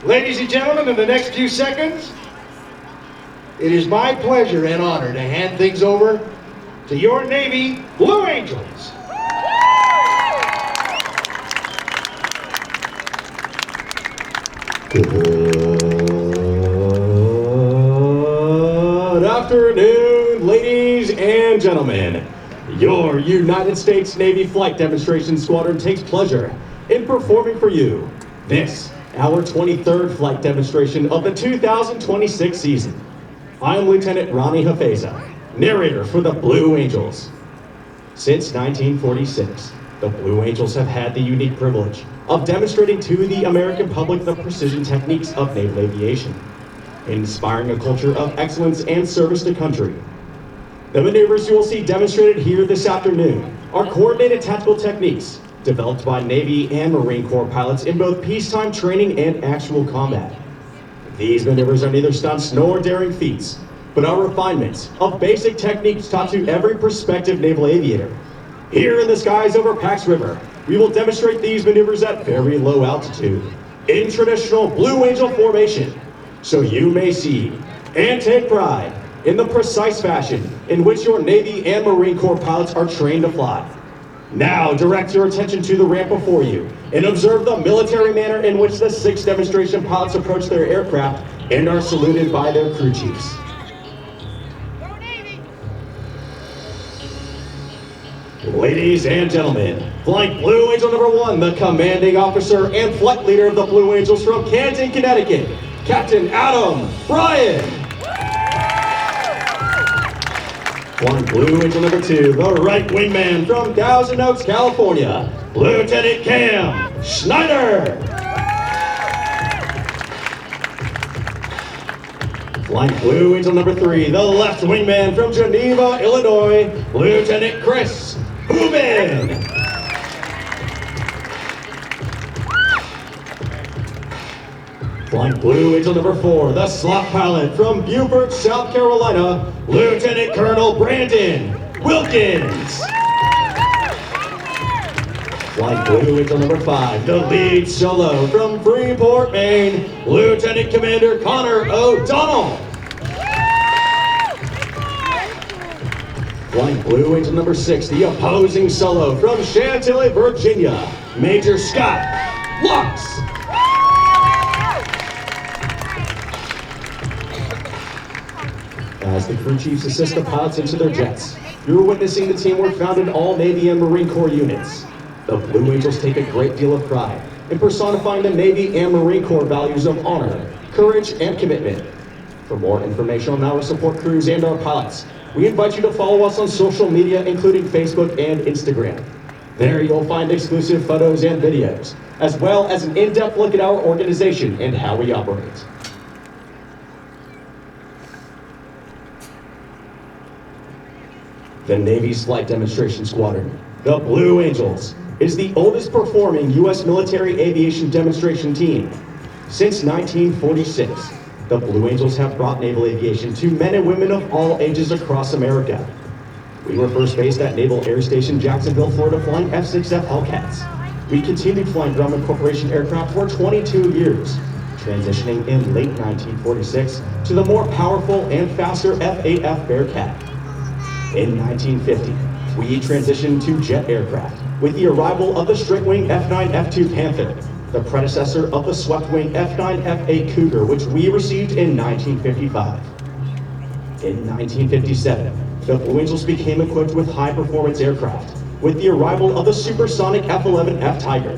Ladies and gentlemen, in the next few seconds, it is my pleasure and honor to hand things over to your Navy Blue Angels. Good afternoon, ladies and gentlemen. Your United States Navy Flight Demonstration Squadron takes pleasure in performing for you this, our 23rd flight demonstration of the 2026 season. I am Lieutenant Ronnie Hafeza, narrator for the Blue Angels. Since 1946, the Blue Angels have had the unique privilege of demonstrating to the American public the precision techniques of naval aviation, inspiring a culture of excellence and service to country. The maneuvers you will see demonstrated here this afternoon are coordinated tactical techniques developed by Navy and Marine Corps pilots in both peacetime training and actual combat. These maneuvers are neither stunts nor daring feats, but are refinements of basic techniques taught to every prospective naval aviator. Here in the skies over PAX River, we will demonstrate these maneuvers at very low altitude in traditional Blue Angel formation, so you may see and take pride in the precise fashion in which your Navy and Marine Corps pilots are trained to fly. Now direct your attention to the ramp before you and observe the military manner in which the 6 demonstration pilots approach their aircraft and are saluted by their crew chiefs. Ladies and gentlemen, Flight Blue Angel number 1, the commanding officer and flight leader of the Blue Angels from Canton, Connecticut, Captain Adam Bryan. Flight Blue Angel number 2, the right wingman from Thousand Oaks, California, Lieutenant Cam Schneider. Flight Blue Angel number 3, the left wingman from Geneva, Illinois, Lieutenant Chris Ubin. Flight Blue Angel number 4, the slot pilot from Beaufort, South Carolina, Lieutenant Colonel Brandon Wilkins. Flight Blue Angel number 5, the lead solo from Freeport, Maine, Lieutenant Commander Connor O'Donnell. Flight Blue Angel number 6, the opposing solo from Chantilly, Virginia, Major Scott Lux. As the crew chiefs assist the pilots into their jets, you're witnessing the teamwork found in all Navy and Marine Corps units. The Blue Angels take a great deal of pride in personifying the Navy and Marine Corps values of honor, courage, and commitment. For more information on our support crews and our pilots, we invite you to follow us on social media, including Facebook and Instagram. There you'll find exclusive photos and videos, as well as an in-depth look at our organization and how we operate. The Navy's Flight Demonstration Squadron, the Blue Angels, is the oldest performing U.S. military aviation demonstration team. Since 1946, the Blue Angels have brought naval aviation to men and women of all ages across America. We were first based at Naval Air Station Jacksonville, Florida, flying F-6F Hellcats. We continued flying Grumman Corporation aircraft for 22 years, transitioning in late 1946 to the more powerful and faster F-8F Bearcat. In 1950, we transitioned to jet aircraft with the arrival of the straight-wing F-9 F-2 Panther, the predecessor of the swept-wing F-9 F-8 Cougar, which we received in 1955. In 1957, the Blue Angels became equipped with high-performance aircraft with the arrival of the supersonic F-11 F Tiger.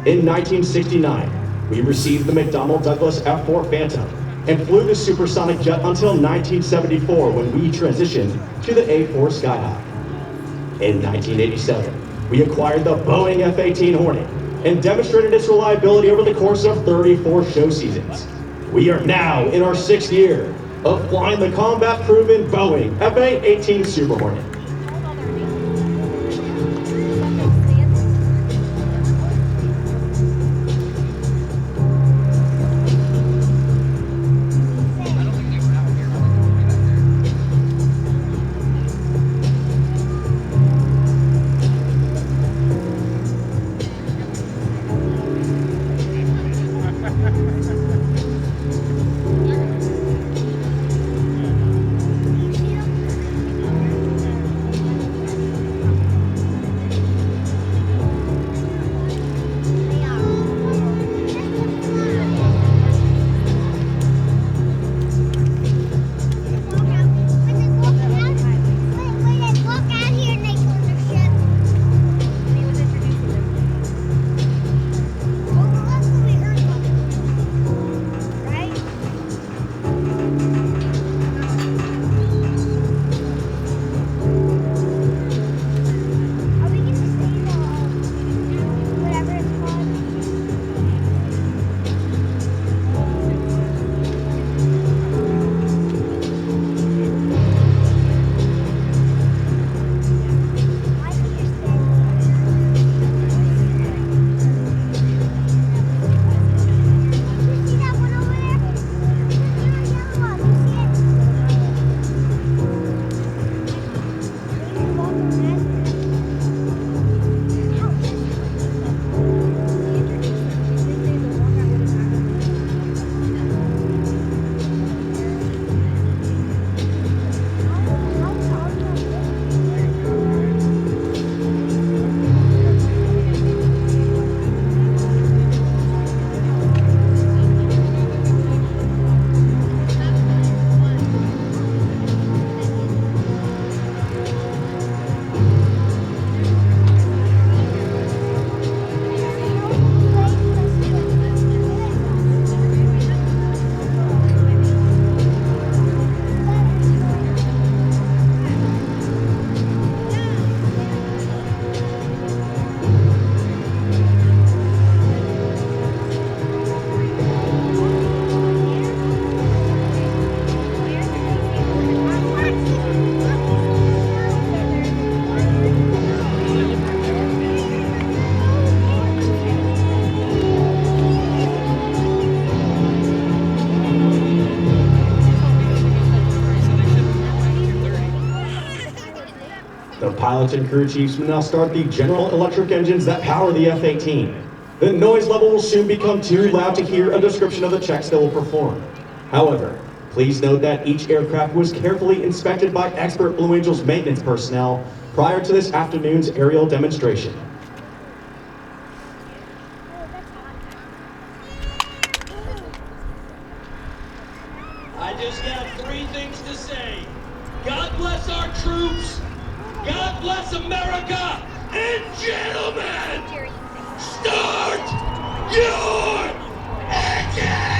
In 1969, we received the McDonnell Douglas F-4 Phantom and flew the supersonic jet until 1974 when we transitioned to the A-4 Skyhawk. In 1987, we acquired the Boeing F-18 Hornet and demonstrated its reliability over the course of 34 show seasons. We are now in our 6th year of flying the combat-proven Boeing F-18 Super Hornet. pilot and crew chiefs will now start the General Electric engines that power the F-18. The noise level will soon become too loud to hear a description of the checks they will perform. However, please note that each aircraft was carefully inspected by expert Blue Angels maintenance personnel prior to this afternoon's aerial demonstration. I just got three things to say. God bless our troops, God bless America, and gentlemen, start your engine!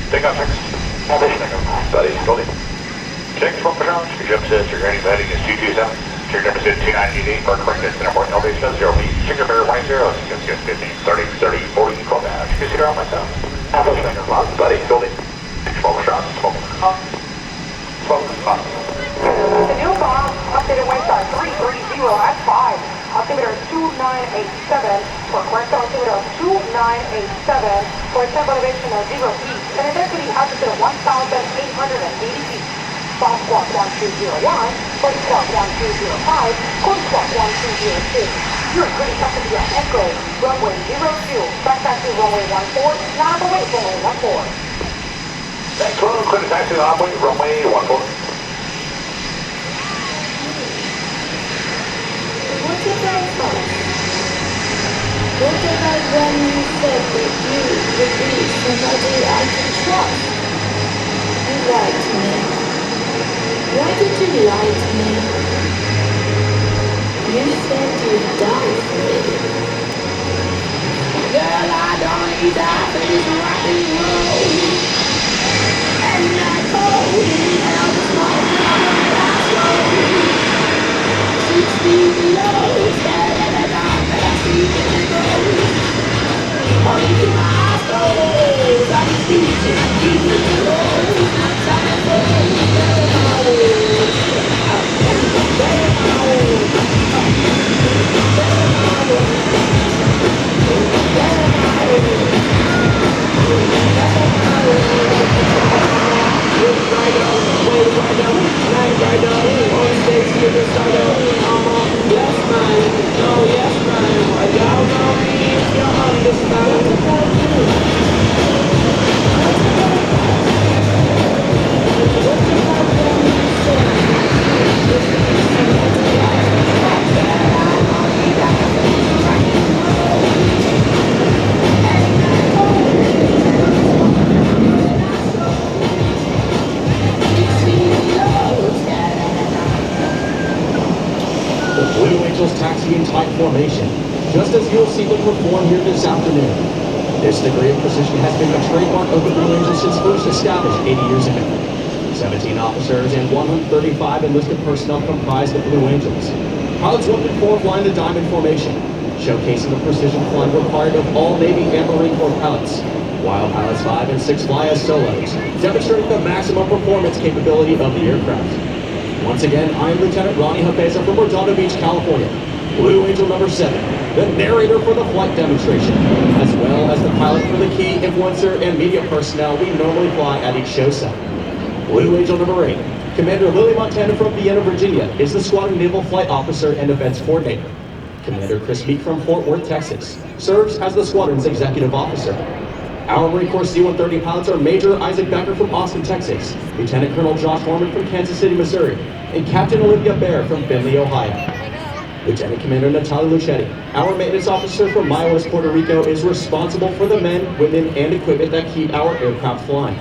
Takeoff, buddy, hold it. Check from Patuxent, your jump says your grading heading is 227. Check number 298 for correct destination airport, elevation 0 feet. Check your bear 10, 15, 30, 40, call down. Consider on myself. Elevation, buddy, hold it. Smoke shots, smoke. Smoke, The new bomb, updated wind side 330 at 5. altimeter 2987 for correct altimeter of 2987 for a temp elevation of 0 feet and a density altitude of 1,880 feet. Bob squawk 1201, buddy squawk 1205, code squawk 1206. You're ready to be on Echo, runway 02, back to runway 14, now away runway 14. Thanks, Ron. Clear to taxi runway 14. What about us? What about when you said that you would be somebody I can trust? You lied to me. Why did you lie to me? You said you'd die for me. Girl, I don't need that for this rock and roll. And I told you that I was walking on my asshole. 6 feet below, scared of the dark, but I see where it goes. Only through my eyes closed, I can see it, keep it close. Time to go, formation, just as you'll see them perform here this afternoon. This degree of precision has been a trademark of the Blue Angels since first established 80 years ago. 17 officers and 135 enlisted personnel comprise the Blue Angels. Pilots 1 through 4 fly in the diamond formation, showcasing the precision flying required of all Navy and Marine Corps pilots, while pilots 5 and 6 fly as solos, demonstrating the maximum performance capability of the aircraft. Once again, I am Lieutenant Ronnie Hapeza from Redondo Beach, California, Blue Angel number 7, the narrator for the flight demonstration, as well as the pilot for the key influencer and media personnel we normally fly at each show site. Blue Angel number 8, Commander Lily Montana from Vienna, Virginia, is the Squadron Naval Flight Officer and Events Coordinator. Commander Chris Meek from Fort Worth, Texas, serves as the squadron's executive officer. Our Marine Corps C-130 pilots are Major Isaac Becker from Austin, Texas, Lieutenant Colonel Josh Horman from Kansas City, Missouri, and Captain Olivia Baer from Findlay, Ohio. Lieutenant Commander Natalia Luchetti, our maintenance officer from Mayawas, Puerto Rico, is responsible for the men, women, and equipment that keep our aircraft flying.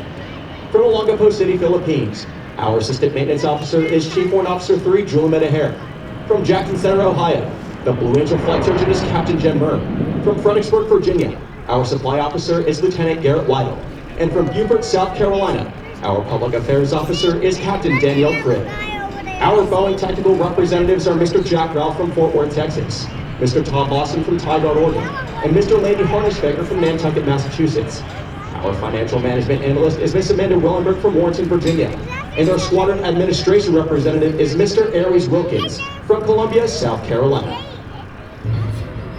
From Olongapo City, Philippines, our assistant maintenance officer is Chief Warrant Officer 3, Julia Medahare. From Jackson Center, Ohio, the Blue Angel flight surgeon is Captain Jen Murray. From Fredericksburg, Virginia, our supply officer is Lieutenant Garrett Weidel. And from Beaufort, South Carolina, our public affairs officer is Captain Danielle Cribb. Our Boeing technical representatives are Mr. Jack Ralph from Fort Worth, Texas, Mr. Todd Lawson from Tigard, Oregon, and Mr. Lady Harnischbecker from Nantucket, Massachusetts. Our financial management analyst is Miss Amanda Wellenberg from Warrenton, Virginia, and our squadron administration representative is Mr. Aries Wilkins from Columbia, South Carolina.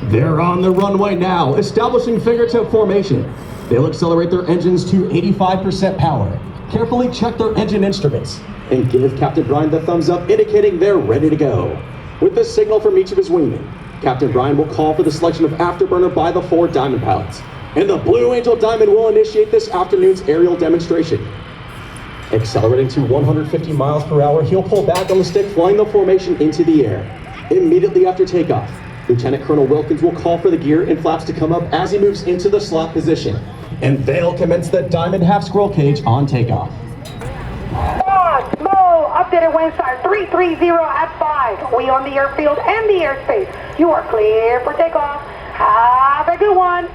They're on the runway now, establishing fingertip formation. They'll accelerate their engines to 85% power, carefully check their engine instruments, and give Captain Brian the thumbs up, indicating they're ready to go. With the signal from each of his wingmen, Captain Brian will call for the selection of afterburner by the 4 Diamond pilots, and the Blue Angel Diamond will initiate this afternoon's aerial demonstration. Accelerating to 150 miles per hour, he'll pull back on the stick, flying the formation into the air. Immediately after takeoff, Lieutenant Colonel Wilkins will call for the gear and flaps to come up as he moves into the slot position, and they'll commence the Diamond half squirrel cage on takeoff. Slow, updated wind start 330 at 5. We on the airfield and the airspace. You are clear for takeoff. Have a good one.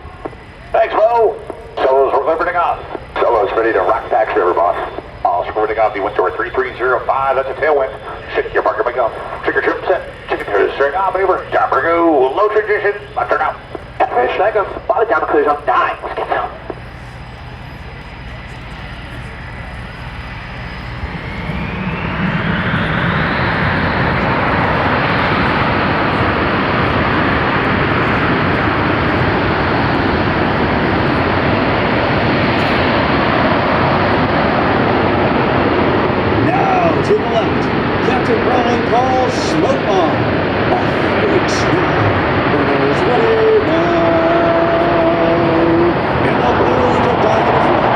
Thanks, Bo. Solos, we're clear for takeoff. Solos ready to rock PAX River, boss. All squirting off the wind door 3305. That's a tailwind. Shit, your Parker, go. Trigger trip set. Chicken to the string off, over. Chopper go. Low transition. Left turn out. Finish seconds. Body down clears up 9. Let's get down. aft. Captain Brian calls smoke on. Off brakes now. Burners ready now. And the balloons are diving as well.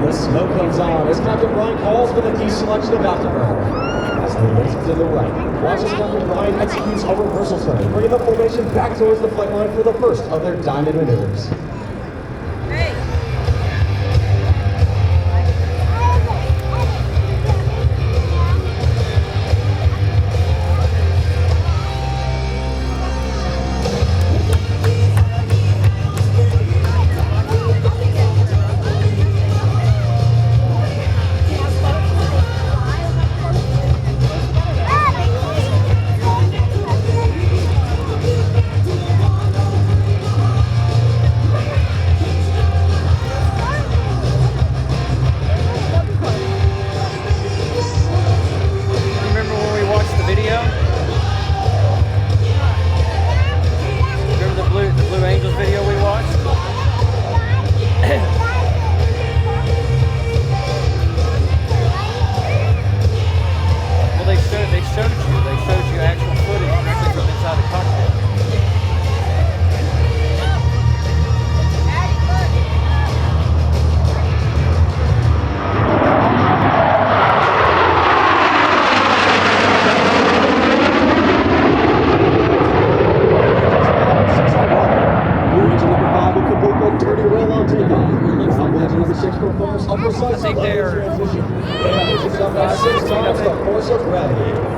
The smoke comes on as Captain Brian calls for the deselection of afterburner. As they race to the right, watch as Captain Brian executes a reversal turn, bringing the formation back towards the flight line for the first of their diamond maneuvers.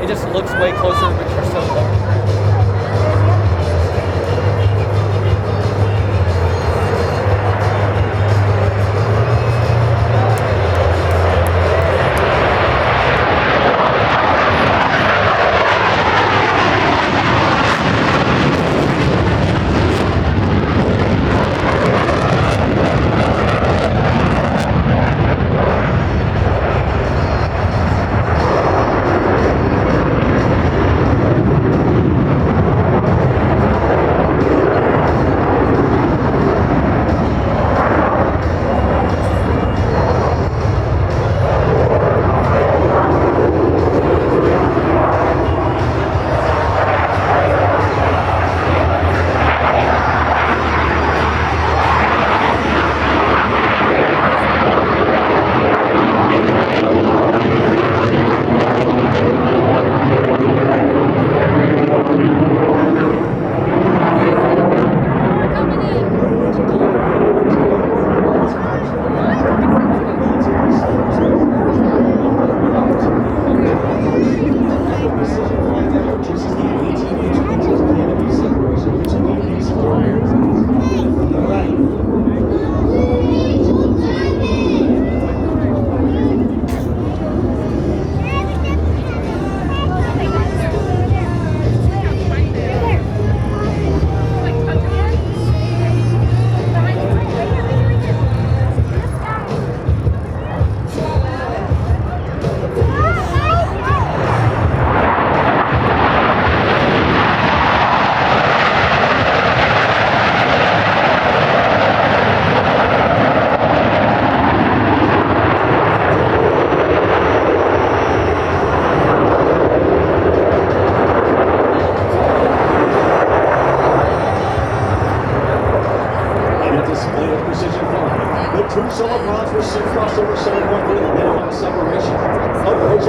It just looks way closer, but you're still there.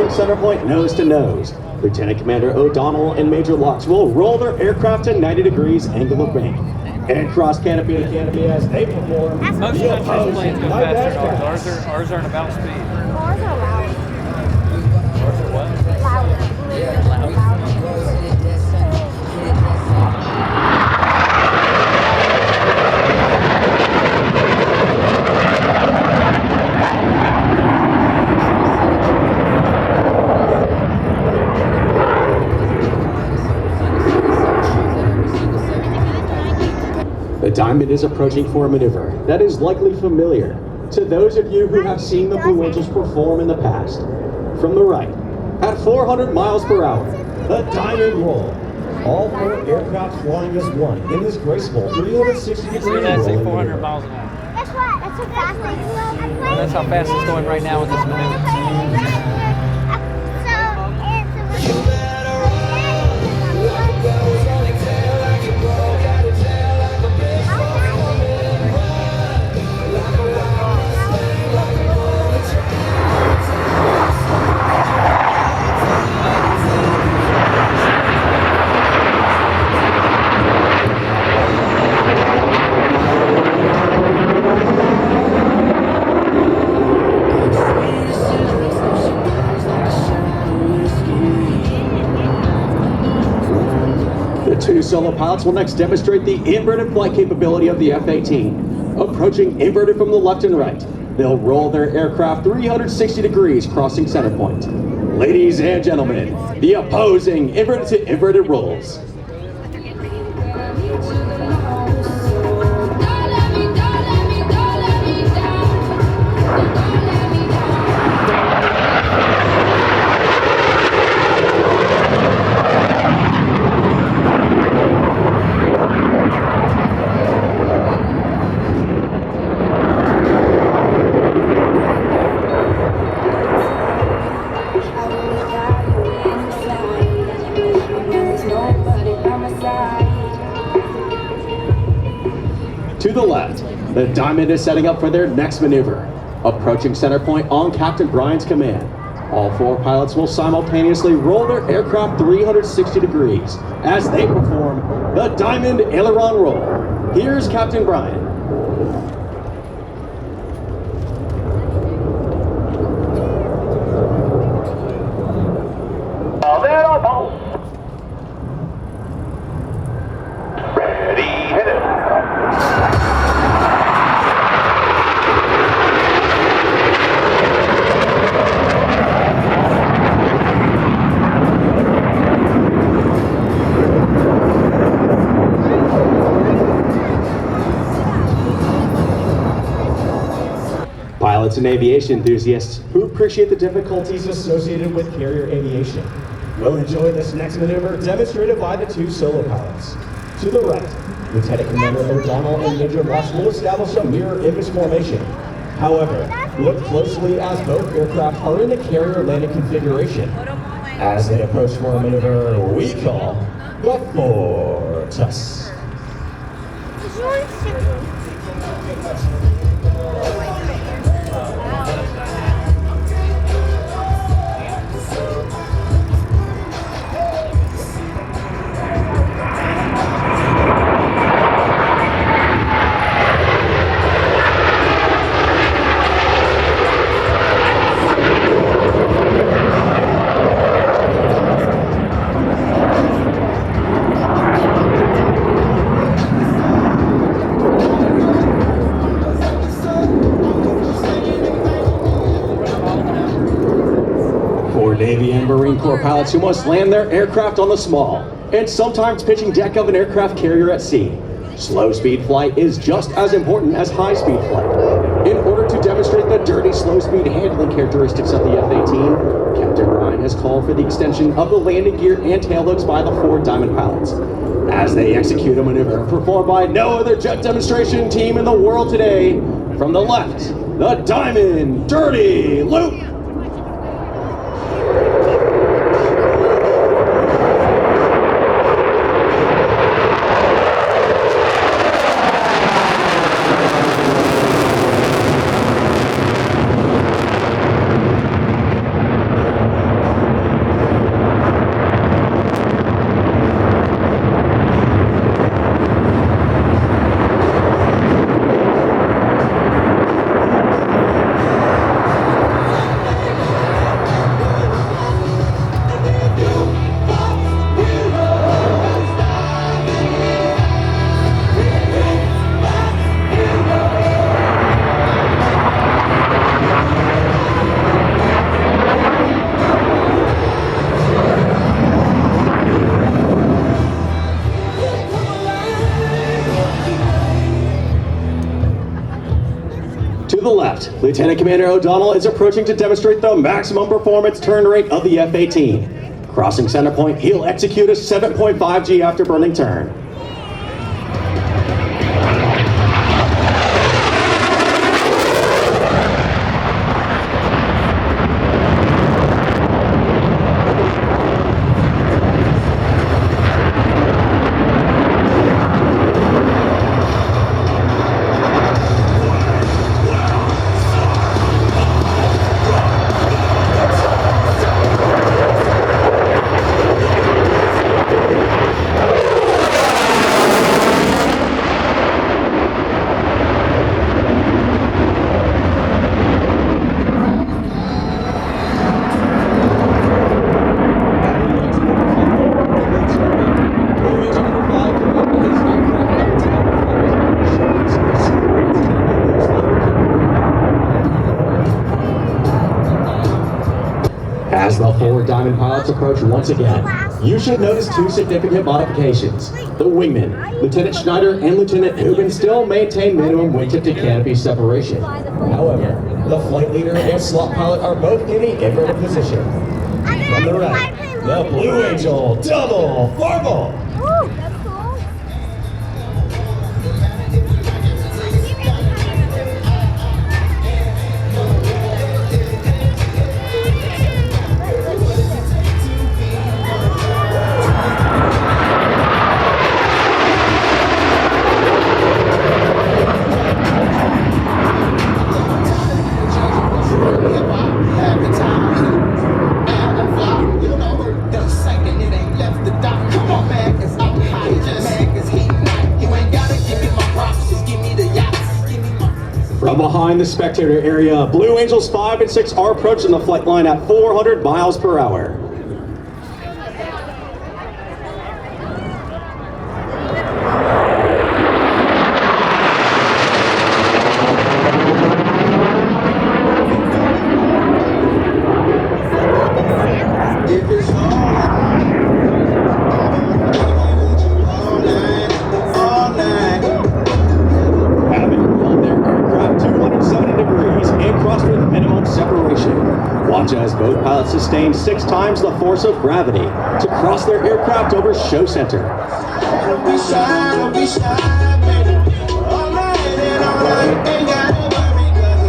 Center point nose to nose. Lieutenant Commander O'Donnell and Major Locks will roll their aircraft to 90 degrees angle of bank and cross canopy to canopy as they perform. Most countries' planes go faster than ours. Ours aren't about speed. Ours are loud. Ours are what? Loud. Yeah, loud. Diamond is approaching for a maneuver that is likely familiar to those of you who have seen the Blue Angels perform in the past. From the right, at 400 miles per hour, the Diamond Roll. All 4 aircraft flying as one in this graceful 360-degree That's rolling 400 maneuver. miles an hour. Guess what? That's so fast. That's how fast it's going right now with this maneuver. The 2 solo pilots will next demonstrate the inverted flight capability of the F-18. Approaching inverted from the left and right, they'll roll their aircraft 360 degrees, crossing center point. Ladies and gentlemen, the opposing inverted to inverted rolls. To the left, the Diamond is setting up for their next maneuver. Approaching center point on Captain Brian's command. All 4 pilots will simultaneously roll their aircraft 360 degrees as they perform the Diamond Aileron Roll. Here's Captain Brian. Ready, hit it. Pilots and aviation enthusiasts who appreciate the difficulties associated with carrier aviation will enjoy this next maneuver demonstrated by the 2 solo pilots. To the right, Lieutenant Commander O'Donnell and Major Ross will establish a mirror image formation. However, look closely as both aircraft are in the carrier landing configuration. As they approach for a maneuver we call the Fortus. Navy and Marine Corps pilots who must land their aircraft on the small and sometimes pitching deck of an aircraft carrier at sea. Slow-speed flight is just as important as high-speed flight. In order to demonstrate the dirty slow-speed handling characteristics of the F-18, Captain Ryan has called for the extension of the landing gear and tail hooks by the 4 Diamond pilots, as they execute a maneuver performed by no other jet demonstration team in the world today. From the left, the Diamond Dirty Loop. Lieutenant Commander O'Donnell is approaching to demonstrate the maximum performance turn rate of the F-18. Crossing center point, he'll execute a 7.5 G afterburning turn. As the forward diamond pilots approach once again, you should notice two significant modifications. The wingmen, Lieutenant Schneider and Lieutenant Hubin, still maintain minimum wingtip to canopy separation. However, the flight leader and slot pilot are both in the inverted position. From the right, the Blue Angel double Farvel. From behind the spectator area, Blue Angels 5 and 6 are approaching the flight line at 400 miles per hour. Watch as both pilots sustain 6 times the force of gravity to cross their aircraft over show center. Don't be shy, baby. All night and all night, ain't gotta worry 'cause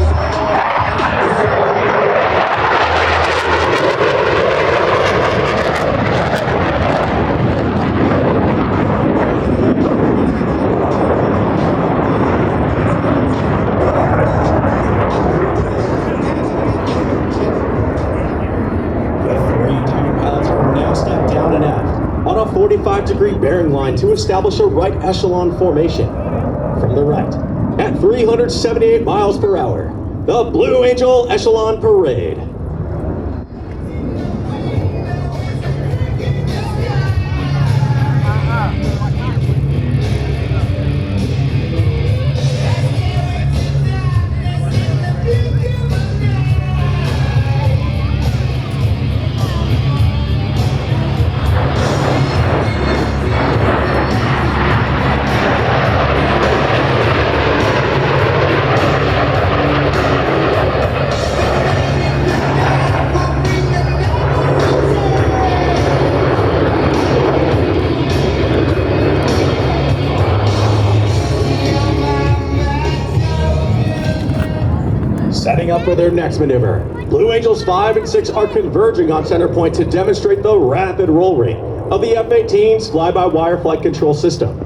on a 45-degree bearing line to establish a right echelon formation. From the right, at 378 miles per hour, the Blue Angel Echelon Parade. Setting up for their next maneuver, Blue Angels 5 and 6 are converging on center point to demonstrate the rapid roll rate of the F-18's fly-by-wire flight control system.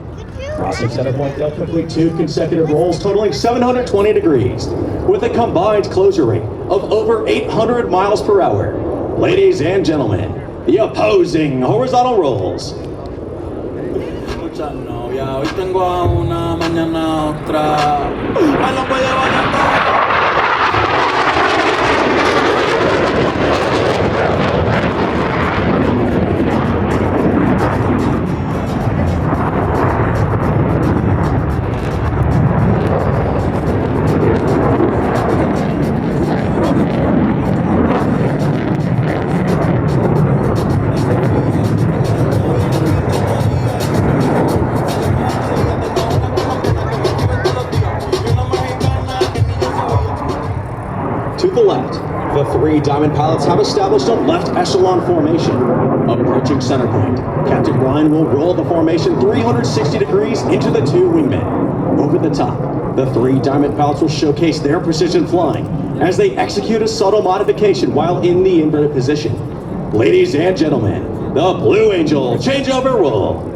Crossing center point, they'll complete 2 consecutive rolls totaling 720 degrees with a combined closure rate of over 800 miles per hour. Ladies and gentlemen, the opposing horizontal rolls. Hoy tengo a una, mañana otra. ¡Ay, no puedo llevar! three Diamond pilots have established a left echelon formation. Approaching center point, Captain Brian will roll the formation 360 degrees into the two wingmen. Over the top, the three Diamond pilots will showcase their precision flying as they execute a subtle modification while in the inverted position. Ladies and gentlemen, the Blue Angel Changeover Roll.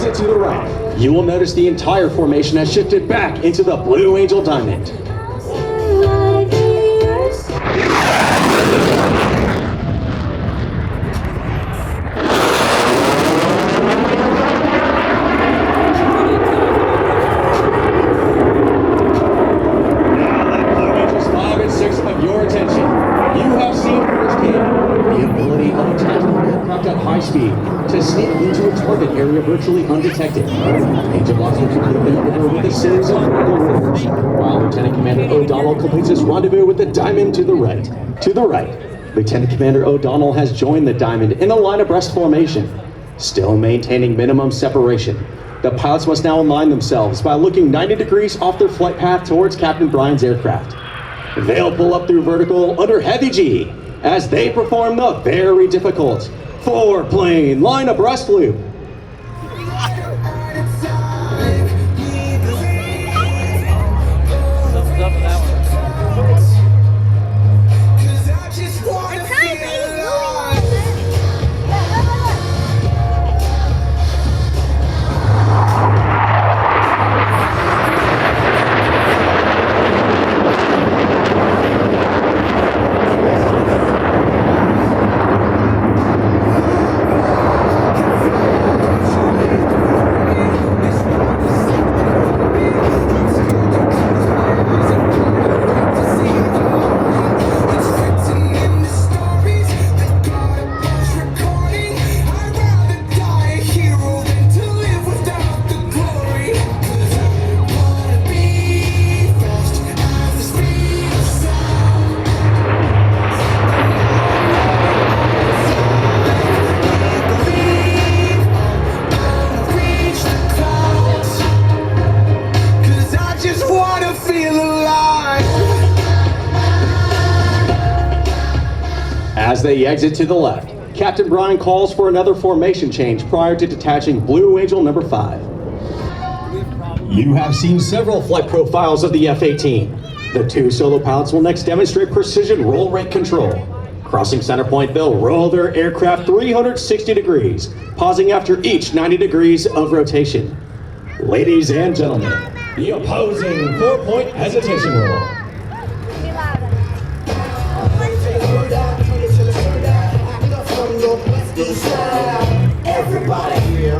To the right, you will notice the entire formation has shifted back into the Blue Angel Diamond. Now let Blue Angels 5 and 6 of your attention. You have seen firsthand the ability of a tactical aircraft at high speed to sneak into a target area virtually undetected. Agent Watts will complete the maneuver with a series of vertical rolls, while Lieutenant Commander O'Donnell completes his rendezvous with the Diamond to the right. To the right, Lieutenant Commander O'Donnell has joined the Diamond in a line abreast formation, still maintaining minimum separation. The pilots must now align themselves by looking 90 degrees off their flight path towards Captain Brian's aircraft. They'll pull up through vertical under heavy G as they perform the very difficult 4-plane line abreast loop. As they exit to the left, Captain Brian calls for another formation change prior to detaching Blue Angel number 5. You have seen several flight profiles of the F-18. The two solo pilots will next demonstrate precision roll rate control. Crossing center point, they'll roll their aircraft 360 degrees, pausing after each 90 degrees of rotation. Ladies and gentlemen, the opposing 4-point hesitation roll.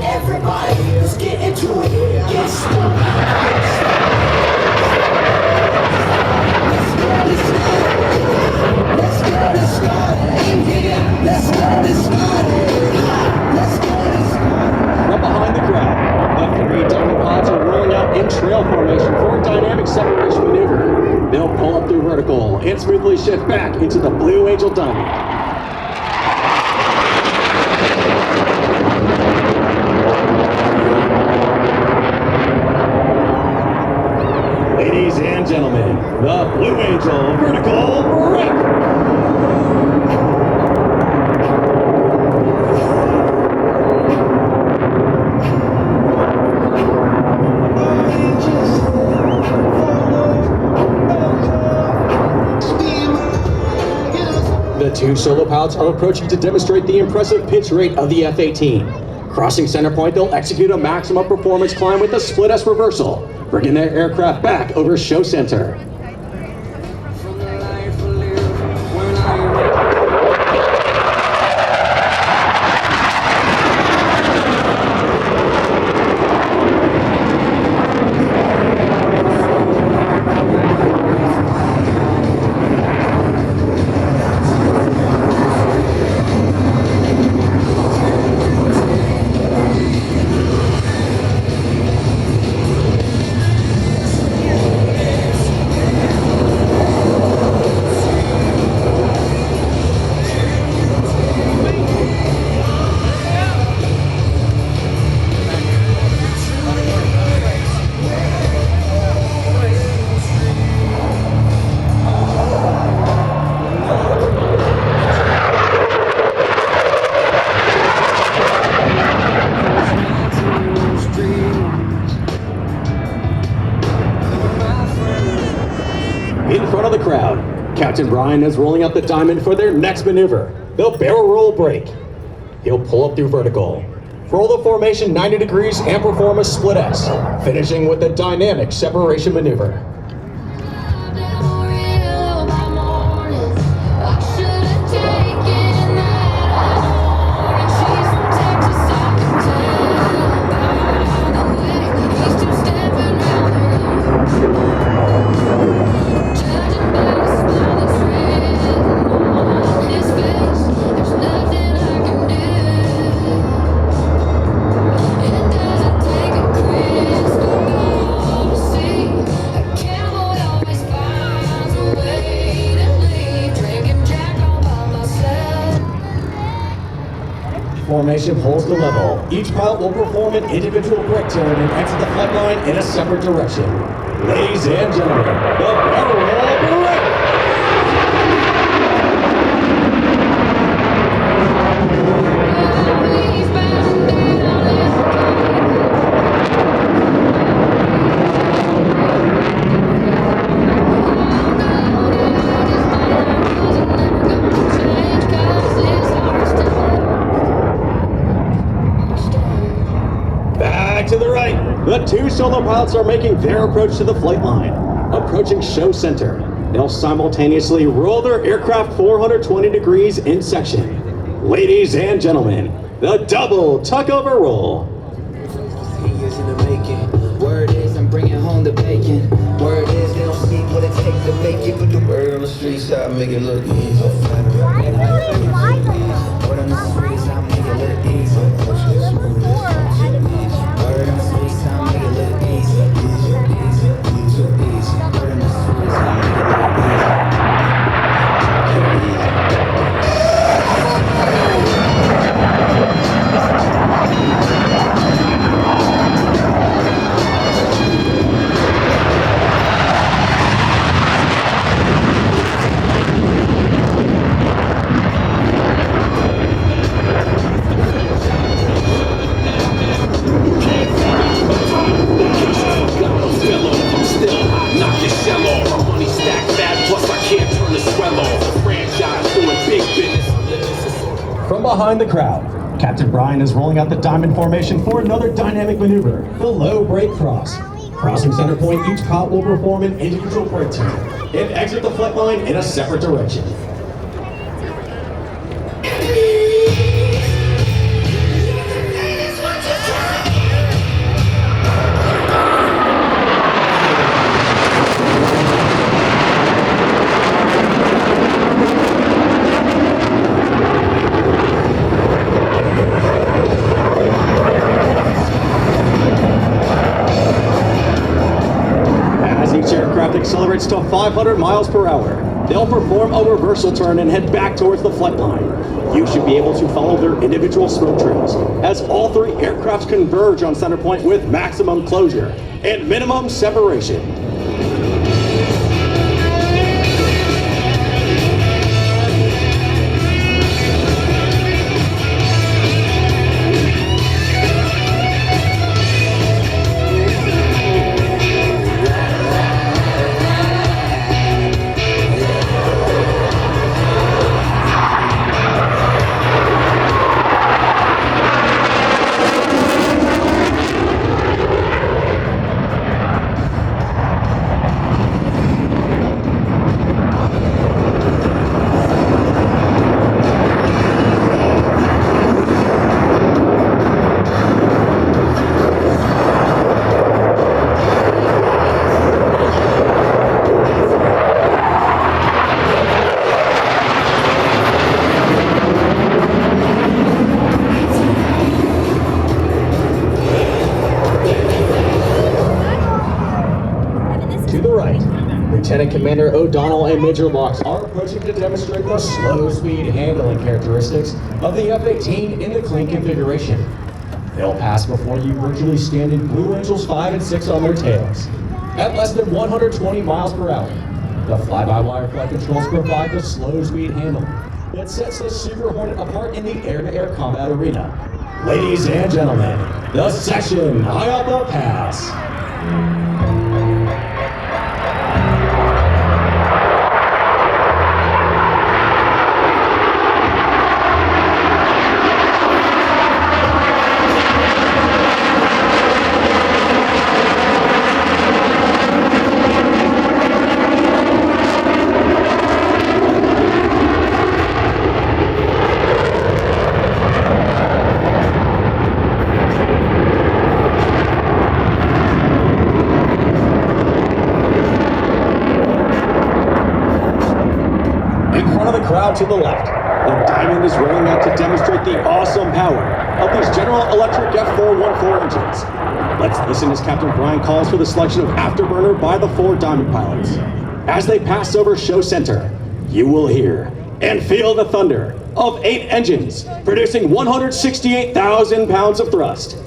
Everybody, let's get into it. Get started. Let's get it started. From behind the crowd, the three Diamond pods are rolling out in trail formation for a dynamic separation maneuver. They'll pull up through vertical and smoothly shift back into the Blue Angel Diamond. Ladies and gentlemen, the Blue Angel vertical break. The two solo pilots are approaching to demonstrate the impressive pitch rate of the F-18. Crossing center point, they'll execute a maximum performance climb with a split S reversal, bringing their aircraft back over show center. Captain Brian is rolling out the diamond for their next maneuver, the barrel roll break. He'll pull up through vertical, roll the formation 90 degrees and perform a split S, finishing with the dynamic separation maneuver. Formation holds the level. Each pilot will perform an individual break turn and exit the flight line in a separate direction. Ladies and gentlemen, the barrel roll break! To the right, the two solo pilots are making their approach to the flight line. Approaching show center, they'll simultaneously roll their aircraft 420 degrees in section. Ladies and gentlemen, the double tuckover roll. Years in the making. Word is I'm bringing home the bacon. Word is they don't see what it takes to make it, but the word on the streets I make it look easy. Word on the streets I make it look easy. Word on the streets I make it look easy. Too easy. Word on the streets I make it look From behind the crowd, Captain Brian is rolling out the diamond formation for another dynamic maneuver, the low break cross. Crossing center point, each pilot will perform an individual break turn and exit the flight line in a separate direction. Accelerates to 500 miles per hour. They'll perform a reversal turn and head back towards the flight line. You should be able to follow their individual smoke trails as all three aircrafts converge on center point with maximum closure and minimum separation. Lieutenant Commander O'Donnell and Major Locks are approaching to demonstrate the slow speed handling characteristics of the F-18 in the clean configuration. They'll pass before you virtually standing Blue Angels 5 and 6 on their tails. At less than 120 miles per hour, the fly-by-wire flight controls provide the slow speed handling that sets the Super Hornet apart in the air-to-air combat arena. Ladies and gentlemen, the session high up the pass. front of the crowd to the left, the Diamond is rolling out to demonstrate the awesome power of these General Electric F414 engines. Let's listen as Captain Brian calls for the selection of Afterburner by the 4 Diamond pilots. As they pass over show center, you will hear and feel the thunder of 8 engines producing 168,000 pounds of thrust.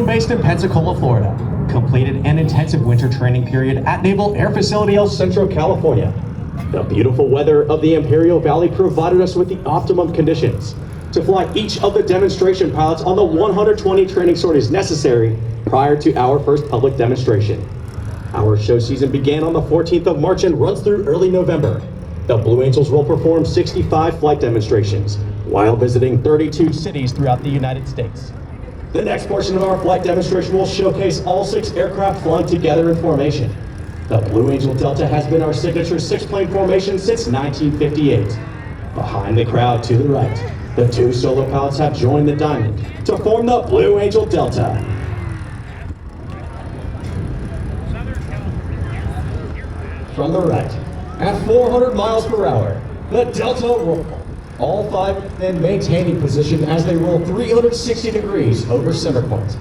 Based in Pensacola, Florida, completed an intensive winter training period at Naval Air Facility El Centro, California. The beautiful weather of the Imperial Valley provided us with the optimum conditions to fly each of the demonstration pilots on the 120 training sorties necessary prior to our first public demonstration. Our show season began on the 14th of March and runs through early November. The Blue Angels will perform 65 flight demonstrations while visiting 32 cities throughout the United States. The next portion of our flight demonstration will showcase all 6 aircraft flying together in formation. The Blue Angel Delta has been our signature 6-plane formation since 1958. Behind the crowd to the right, the 2 solo pilots have joined the Diamond to form the Blue Angel Delta. From the right, at 400 miles per hour, the Delta roll. All 5 men maintaining position as they roll 360 degrees over center point.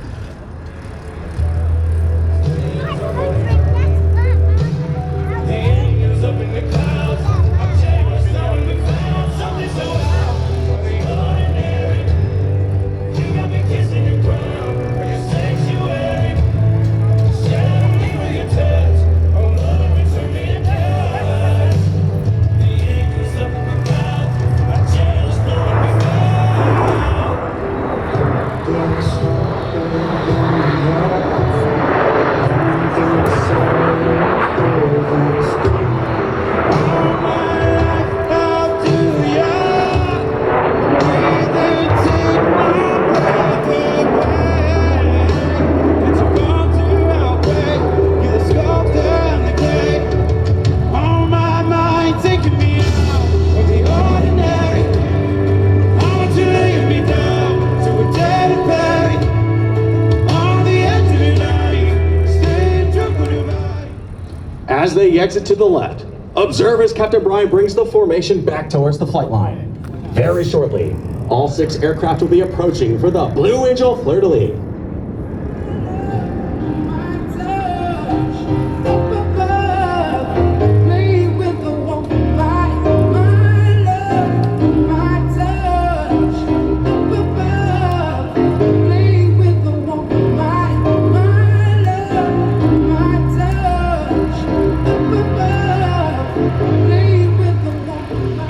As they exit to the left, observe as Captain Brian brings the formation back towards the flight line. Very shortly, all 6 aircraft will be approaching for the Blue Angel Fleur De Lis.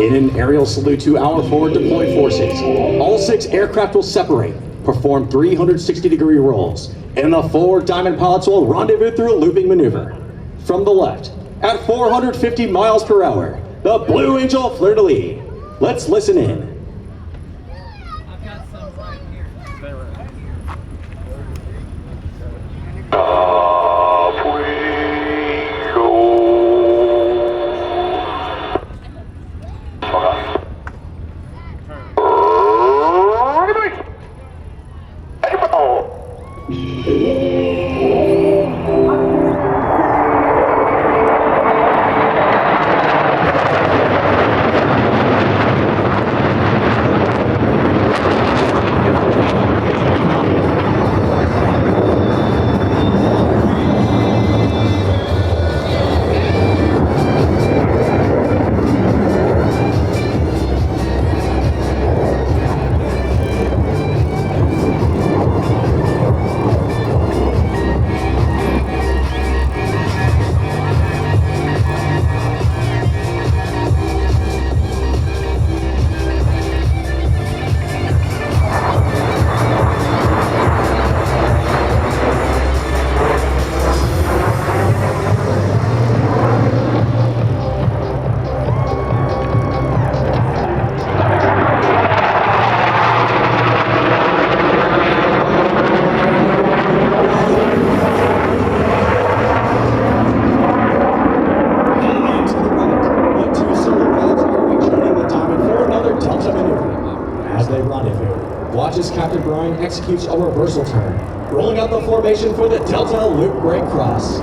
In an aerial salute to our forward deployed forces, all 6 aircraft will separate, perform 360-degree rolls, and the 4 Diamond pilots will rendezvous through a looping maneuver. From the left, at 450 miles per hour, the Blue Angel Fleur De Lis. Let's listen in. as Captain Brian executes a reversal turn, rolling out the formation for the Delta Loop Break Cross.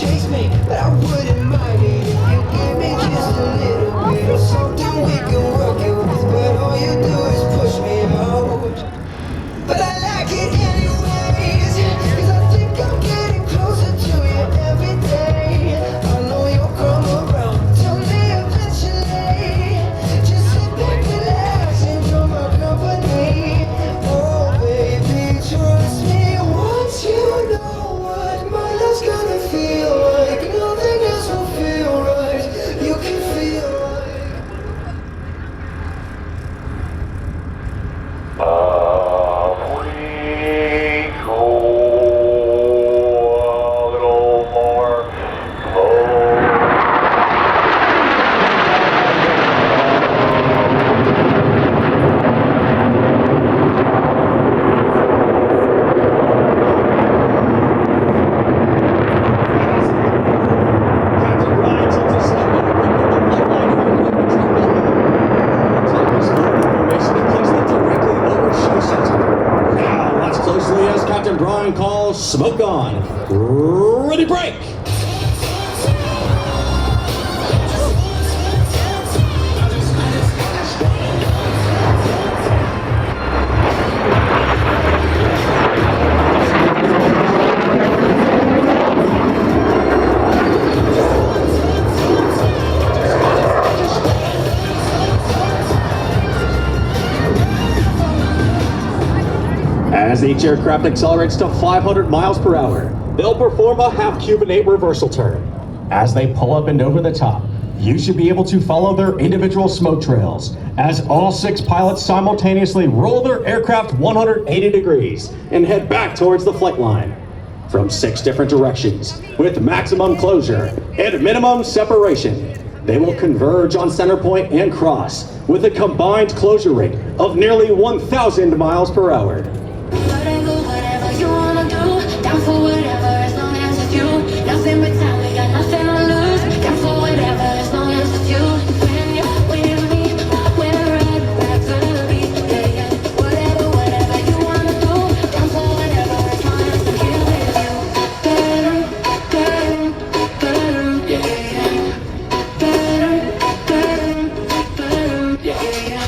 Chase me, but I wouldn't mind it if you give me just a little bit of something we can work it with. But all you do is push me out. But I like it anyways, 'cause I think I'm getting closer to you every day. I know you'll come around to me eventually. Just sit back, relax, enjoy my company. Oh baby, trust me, once you know what my love's gonna feel like, nothing else will feel right. You can feel like we go a little more Captain Brian calls smoke on. Ready, break! As each aircraft accelerates to 500 miles per hour, they'll perform a half-Cubanate reversal turn. As they pull up and over the top, you should be able to follow their individual smoke trails as all 6 pilots simultaneously roll their aircraft 180 degrees and head back towards the flight line from 6 different directions with maximum closure and minimum separation. They will converge on center point and cross with a combined closure rate of nearly 1,000 miles per hour. Whatever you wanna do, down for whatever, as long as it's you. Nothing but time, we got nothing to lose. Down for whatever, as long as it's you. When you're with me, we're right back to the beat. Yeah, yeah. Whatever you wanna do, down for whatever, as long as I'm here with you. Better, yeah, yeah. Better, yeah, yeah.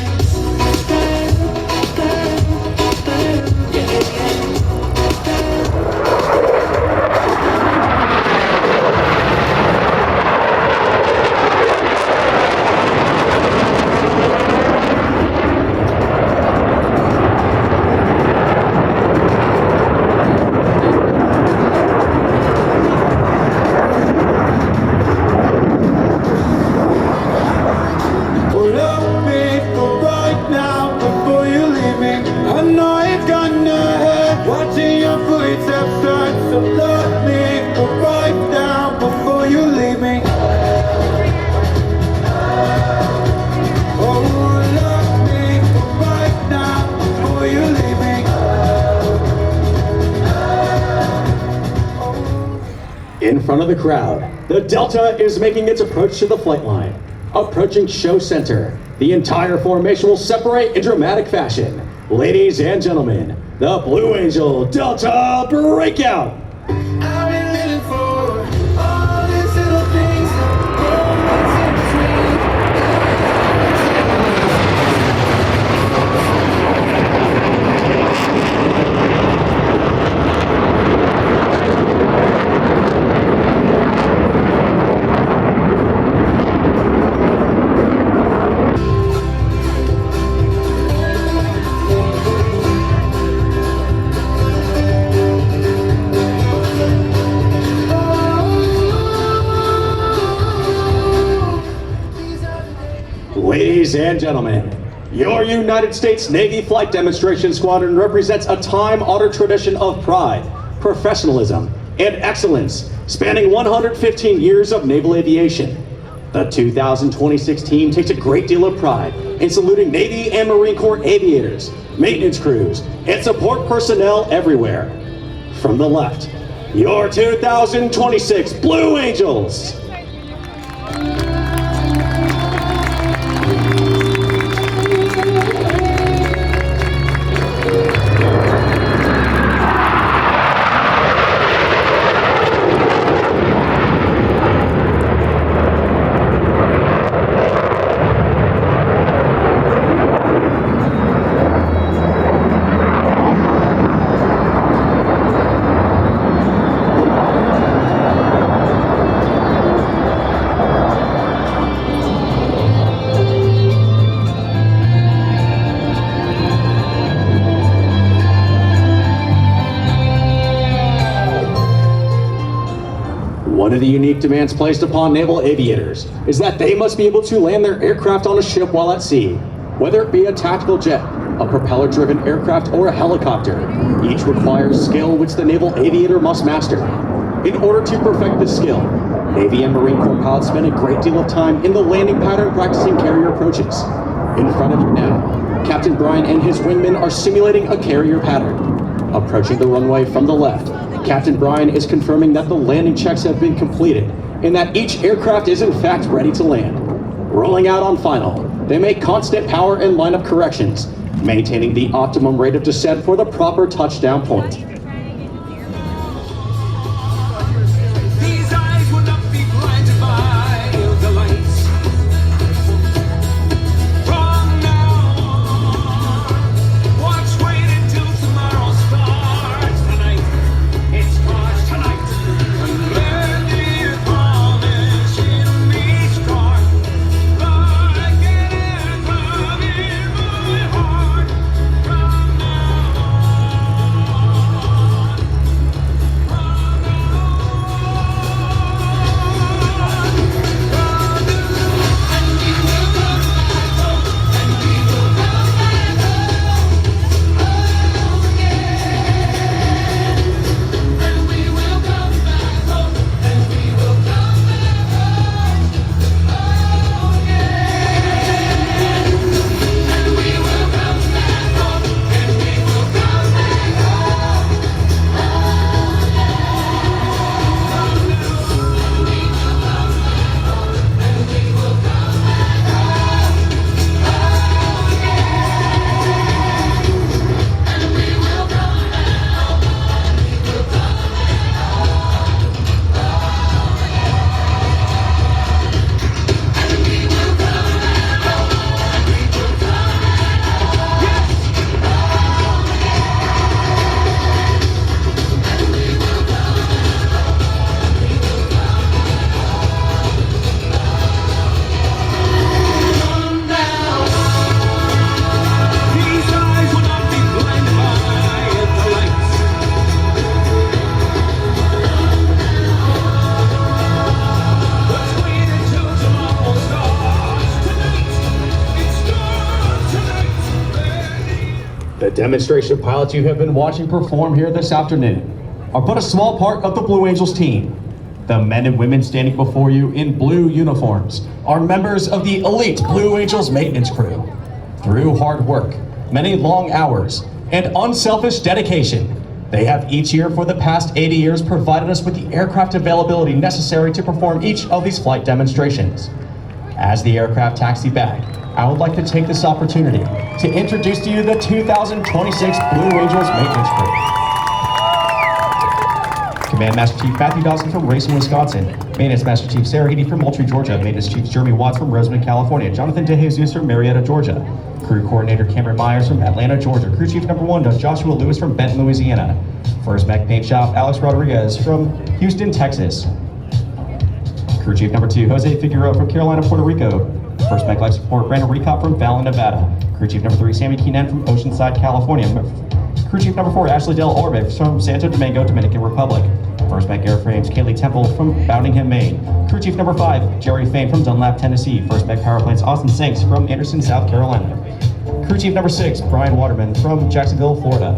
In front of the crowd, the Delta is making its approach to the flight line. Approaching show center, the entire formation will separate in dramatic fashion. Ladies and gentlemen, the Blue Angel Delta Breakout! I've been living for all these little things, moments in between. Ladies and gentlemen, your United States Navy Flight Demonstration Squadron represents a time-honored tradition of pride, professionalism, and excellence, spanning 115 years of naval aviation. The 2026 team takes a great deal of pride in saluting Navy and Marine Corps aviators, maintenance crews, and support personnel everywhere. From the left, your 2026 Blue Angels. One of the unique demands placed upon naval aviators is that they must be able to land their aircraft on a ship while at sea, whether it be a tactical jet, a propeller-driven aircraft, or a helicopter. Each requires skill which the naval aviator must master. In order to perfect this skill, Navy and Marine Corps pilots spend a great deal of time in the landing pattern practicing carrier approaches. In front of you now, Captain Brian and his wingmen are simulating a carrier pattern. Approaching the runway from the left, Captain Brian is confirming that the landing checks have been completed and that each aircraft is in fact ready to land. Rolling out on final, they make constant power and lineup corrections, maintaining the optimum rate of descent for the proper touchdown point. These eyes will not be blinded by the lights. From now on, watch, wait until tomorrow starts tonight. It starts tonight. And let the promise in me start. Like an anthem in my heart. From now on. From these eyes will not be blinded by the lights. Let's wait until tomorrow starts tonight. It starts tonight. The demonstration pilots you have been watching perform here this afternoon are but a small part of the Blue Angels team. The men and women standing before you in blue uniforms are members of the elite Blue Angels maintenance crew. Through hard work, many long hours, and unselfish dedication, they have each year for the past 80 years provided us with the aircraft availability necessary to perform each of these flight demonstrations. As the aircraft taxi back, I would like to take this opportunity to introduce to you the 2026 Blue Angels maintenance crew. Command Master Chief Matthew Dawson from Racine, Wisconsin. Maintenance Master Chief Sarah Heady from Moultrie, Georgia. Maintenance Chief Jeremy Watts from Rosamond, California. Jonathan DeJesus from Marietta, Georgia. Crew Coordinator Cameron Myers from Atlanta, Georgia. Crew Chief Number 1, Joshua Lewis from Benton, Louisiana. First Mech Paint Shop, Alex Rodriguez from Houston, Texas. Crew Chief Number 2, Jose Figueroa from Carolina, Puerto Rico. First Mech Life Support, Brandon Recop from Fallon, Nevada. Crew Chief Number 3, Sammy Keenan from Oceanside, California. Crew Chief Number 4, Ashley Del Orbe from Santo Domingo, Dominican Republic. First Mech Airframes, Kaylee Temple from Boundingham, Maine. Crew Chief Number 5, Jerry Fain from Dunlap, Tennessee. First Mech Power Planes, Austin Sanks from Anderson, South Carolina. Crew Chief Number 6, Brian Waterman from Jacksonville, Florida.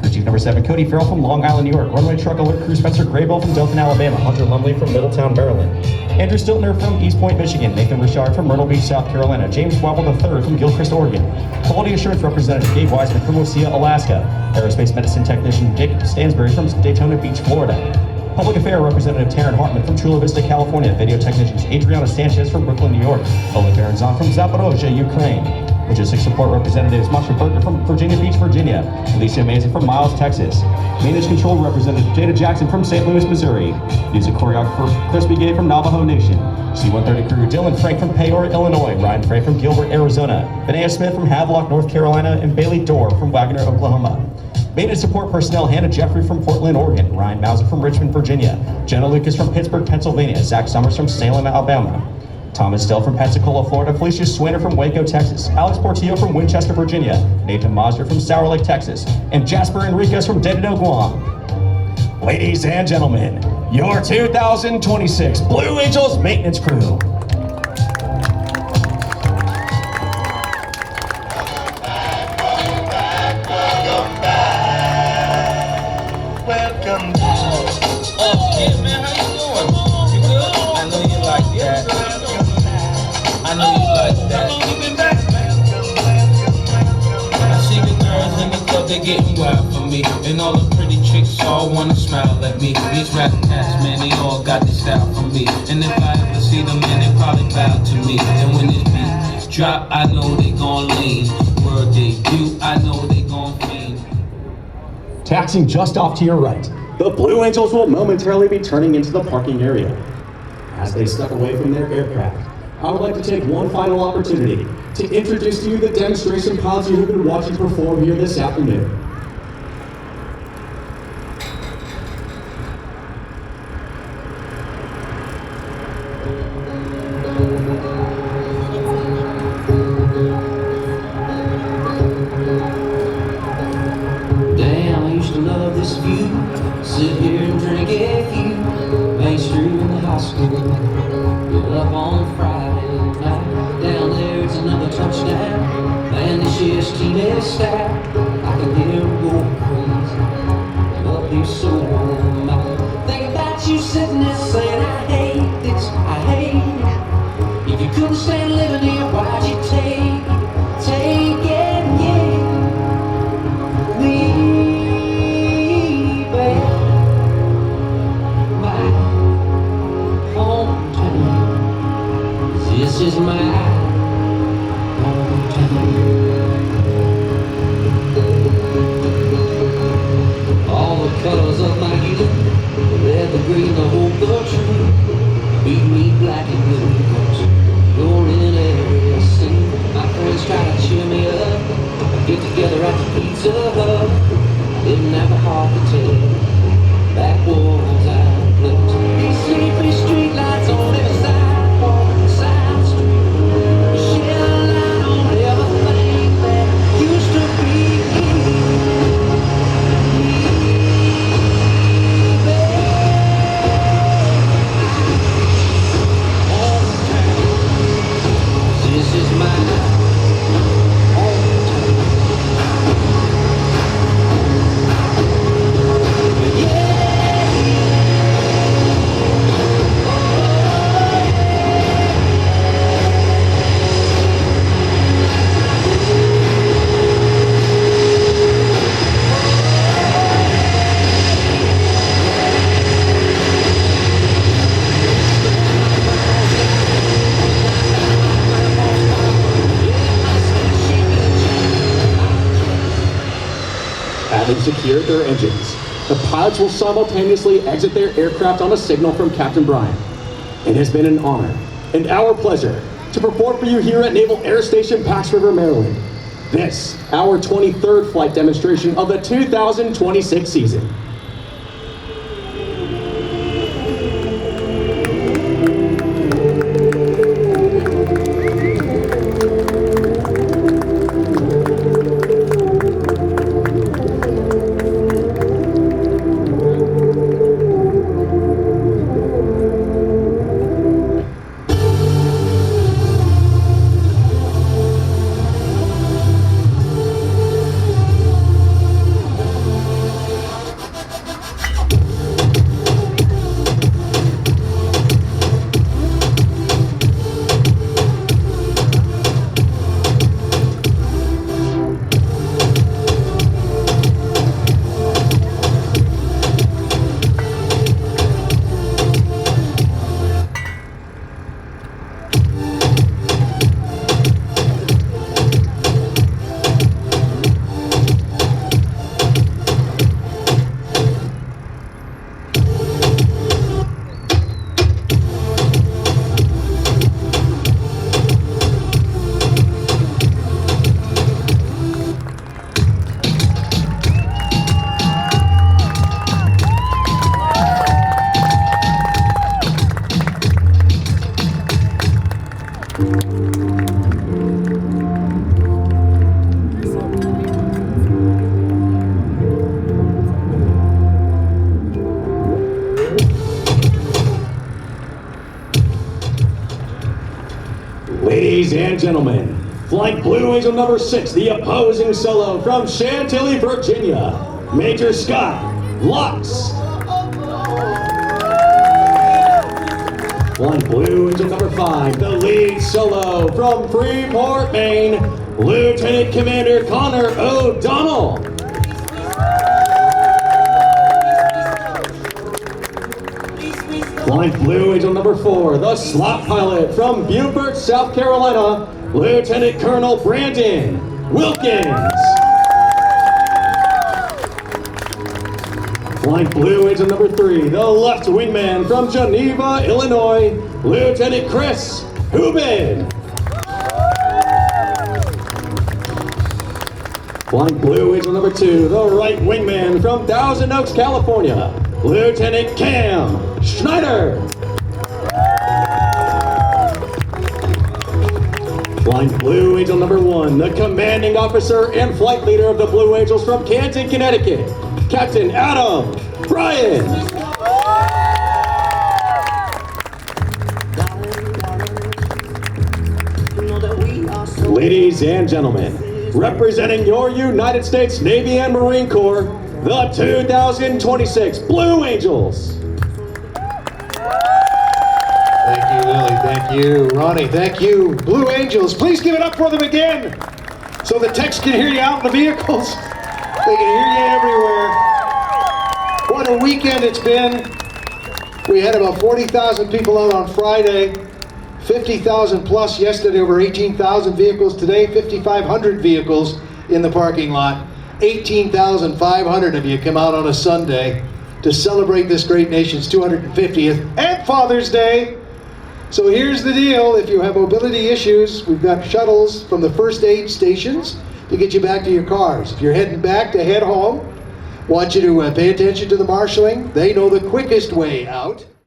Crew Chief Number 7, Cody Farrell from Long Island, New York. Runway Truck Alert Crew Spencer Graybill from Dothan, Alabama. Hunter Lumley from Middletown, Maryland. Andrew Stiltner from East Point, Michigan. Nathan Richard from Myrtle Beach, South Carolina. James Wabble III from Gilchrist, Oregon. Quality Assurance Representative Gabe Wiseman from Osceola, Alaska. Aerospace Medicine Technician Dick Stansbury from Daytona Beach, Florida. Public Affairs Representative Taryn Hartman from Chula Vista, California. Video Technicians Adriana Sanchez from Brooklyn, New York. Oleg Baranzan from Zaporozhye, Ukraine. Logistics Support Representatives Masha Berger from Virginia Beach, Virginia. Alicia Mazin from Miles, Texas. Maintenance Control Representative Jada Jackson from St. Louis, Missouri. Music Choreographer Chris Begay from Navajo Nation. C-130 crew Dylan Frank from Peoria, Illinois. Ryan Frey from Gilbert, Arizona. Benea Smith from Havelock, North Carolina. And Bailey Dorr from Wagner, Oklahoma. Maintenance Support Personnel Hannah Jeffrey from Portland, Oregon. Ryan Mauser from Richmond, Virginia. Jenna Lucas from Pittsburgh, Pennsylvania. Zach Summers from Salem, Alabama. Thomas Dell from Pensacola, Florida. Felicia Swinner from Waco, Texas. Alex Portillo from Winchester, Virginia. Nathan Mosder from Sour Lake, Texas. And Jasper Enriquez from Dededo, Guam. Ladies and gentlemen, your 2026 Blue Angels Maintenance Crew. They're getting wild for me, and all the pretty chicks all wanna smile at me. These rap cats, man, they all got this style for me. And if I ever see them, man, they probably bow to me. And when this beat drop, I know they gon' lean. World debut, I know they gon' fiend. Taxing just off to your right, the Blue Angels will momentarily be turning into the parking area. As they step away from their aircraft, I would like to take one final opportunity to introduce to you the demonstration pilots you have been watching perform here this afternoon. Damn, I used to love this view. Sit here and drink a few. Main Street in the high school. Get up on Friday night. Down there it's another touchdown. Man, this year's team is stacked. I can hear them go crazy. Up here so warm. I think about you sitting there saying, I hate this, I hate it. If you couldn't stand living here, why'd you take it? Take it, yeah. Me, baby. My hometown. This is my hometown. All the colors of my youth, the red, the green, the hope, the true. Beat me black and blue, 'cause you're in every scene. My friends try to cheer me up. Get together at the Pizza Hut. Didn't have a heart to tell. Back walls out of place. These sleepy street lights on every sidewalk, side street. Michelle, I don't ever think that used to be This is my Having secured their engines, the pilots will simultaneously exit their aircraft on a signal from Captain Brian. It has been an honor and our pleasure to perform for you here at Naval Air Station PAX River, Maryland. This, our 23rd flight demonstration of the 2026 season. and gentlemen, Flight Blue Angel number 6, the opposing solo from Chantilly, Virginia, Major Scott Lux. Flight Blue Angel number 5, the lead solo from Freeport, Maine, Lieutenant Commander Connor O'Donnell. Flight Blue Angel number 4, the slot pilot from Beaufort, South Carolina, Lieutenant Colonel Brandon Wilkins. Flight Blue Angel number 3, the left wingman from Geneva, Illinois, Lieutenant Chris Hubin. Flight Blue Angel number 2, the right wingman from Thousand Oaks, California, Lieutenant Cam Schneider. Flight Blue Angel number 1, the commanding officer and flight leader of the Blue Angels from Canton, Connecticut, Captain Adam Bryan. Ladies and gentlemen, representing your United States Navy and Marine Corps, the 2026 Blue Angels. Thank you, Lily. Thank you, Ronnie. Thank you, Blue Angels. Please give it up for them again so the techs can hear you out in the vehicles. They can hear you everywhere. What a weekend it's been. We had about 40,000 people out on Friday, 50,000 plus yesterday, over 18,000 vehicles today, 5,500 vehicles in the parking lot. 18,500 of you come out on a Sunday to celebrate this great nation's 250th and Father's Day. So here's the deal. If you have mobility issues, we've got shuttles from the first aid stations to get you back to your cars. If you're heading back to head home, want you to pay attention to the marshaling. They know the quickest way out.